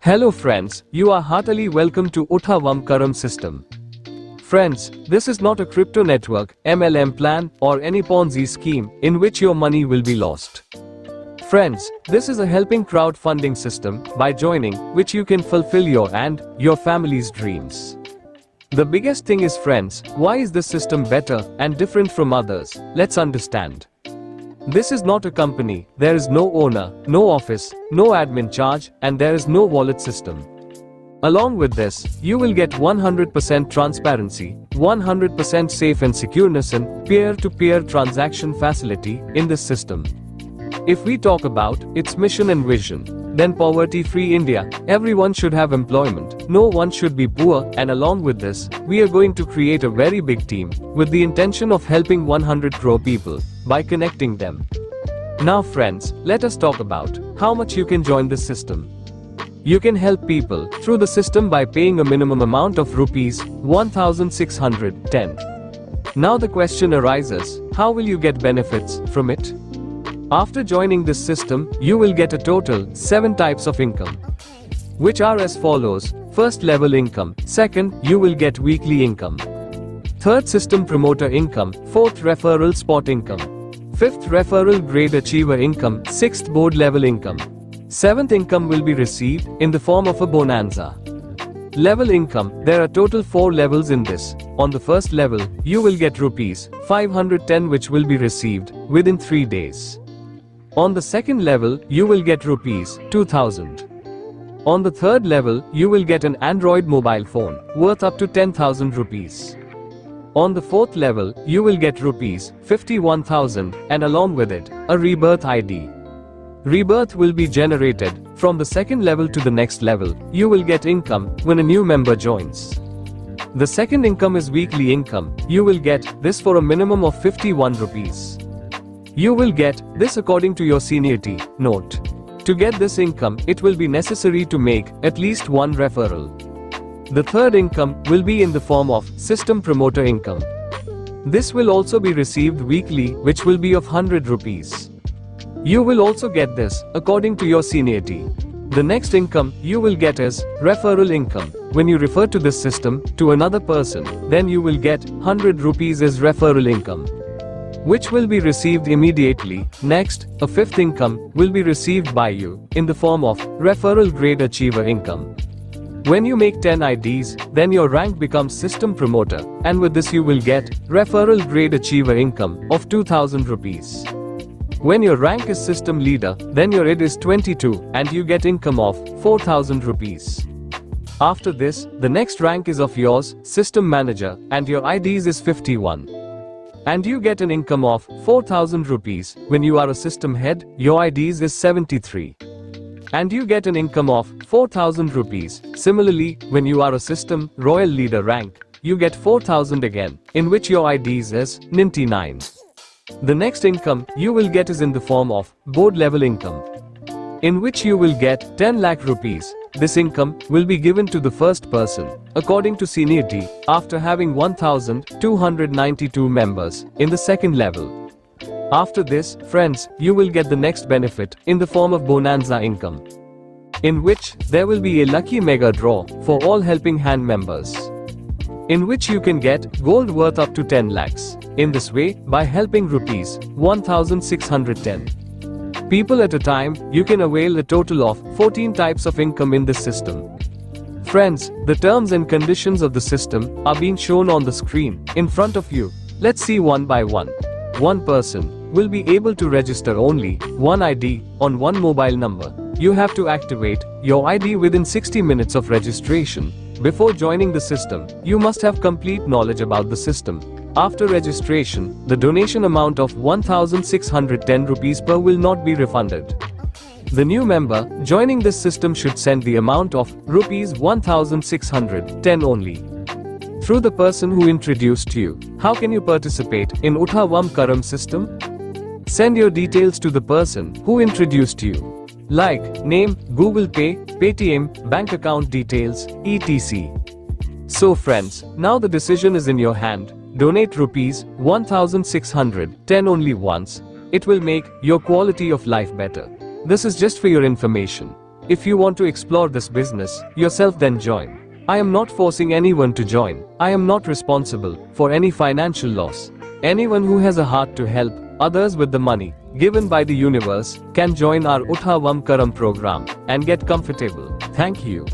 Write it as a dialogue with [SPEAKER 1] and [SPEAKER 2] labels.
[SPEAKER 1] Hello friends, you are heartily welcome to Uthavam Karam system. Friends, this is not a crypto network, MLM plan, or any Ponzi scheme in which your money will be lost. Friends, this is a helping crowdfunding system by joining which you can fulfill your and your family's dreams. The biggest thing is friends, why is this system better and different from others? Let's understand. This is not a company, there is no owner, no office, no admin charge, and there is no wallet system. Along with this, you will get 100% transparency, 100% safe and secureness and peer-to-peer transaction facility in this system. If we talk about its mission and vision, then poverty-free India, everyone should have employment, no one should be poor, and along with this, we are going to create a very big team, with the intention of helping 100 crore people, by connecting them. Now friends, let us talk about how much you can join this system. You can help people through the system by paying a minimum amount of rupees 1610. Now the question arises, how will you get benefits from it? After joining this system, you will get a total 7 types of income, which are as follows. First level income, second, you will get weekly income. Third, system promoter income, fourth, referral spot income, fifth, referral grade achiever income, sixth, board level income. Seventh, income will be received in the form of a bonanza. Level income, there are total 4 levels in this. On the first level, you will get rupees 510 which will be received within 3 days. On the second level, you will get rupees 2000. On the third level, you will get an Android mobile phone worth up to 10,000 rupees. On the fourth level, you will get rupees 51,000 and along with it, a rebirth ID. Rebirth will be generated from the second level to the next level. You will get income when a new member joins. The second income is weekly income. You will get this for a minimum of 51 rupees. You will get this according to your seniority. Note: to get this income, it will be necessary to make at least 1 referral. The third income will be in the form of system promoter income. This will also be received weekly, which will be of 100 rupees. You will also get this according to your seniority. The next income you will get is referral income. When you refer to this system to another person, then you will get 100 rupees as referral income, which will be received immediately. Next, a fifth income will be received by you in the form of referral grade achiever income. When you make 10 IDs, then your rank becomes system promoter, and with this you will get referral grade achiever income of 2000 rupees. When your rank is system leader, then your ID is 22 and you get income of 4000 rupees. After this, the next rank is of yours, system manager, and your IDs is 51. And you get an income of 4000 rupees. When you are a system head, your IDs is 73. And you get an income of 4000 rupees. Similarly, when you are a system royal leader rank, you get 4000 again, in which your IDs is 99. The next income you will get is in the form of board level income, in which you will get 10 lakh rupees. This income will be given to the first person, according to seniority, after having 1292 members in the second level. After this, friends, you will get the next benefit in the form of bonanza income, in which there will be a lucky mega draw for all helping hand members, in which you can get gold worth up to 10 lakhs. In this way, by helping rupees 1610 people at a time, you can avail a total of 14 types of income in this system. Friends, the terms and conditions of the system are being shown on the screen in front of you. Let's see one by one. One person will be able to register only 1 ID on 1 mobile number. You have to activate your ID within 60 minutes of registration. Before joining the system, you must have complete knowledge about the system. After registration, the donation amount of 1610 rupees per will not be refunded. The new member joining this system should send the amount of rupees 1610 only through the person who introduced you. How can you participate in Uthavam Karam system? Send your details to the person who introduced you, like name, Google Pay, Paytm, bank account details, etc. So friends, now the decision is in your hand. Donate rupees 1610 only once. It will make your quality of life better. This is just for your information. If you want to explore this business yourself, then join. I am not forcing anyone to join. I am not responsible for any financial loss. Anyone who has a heart to help others with the money given by the universe can join our Utha Vam Karam program and get comfortable. Thank you.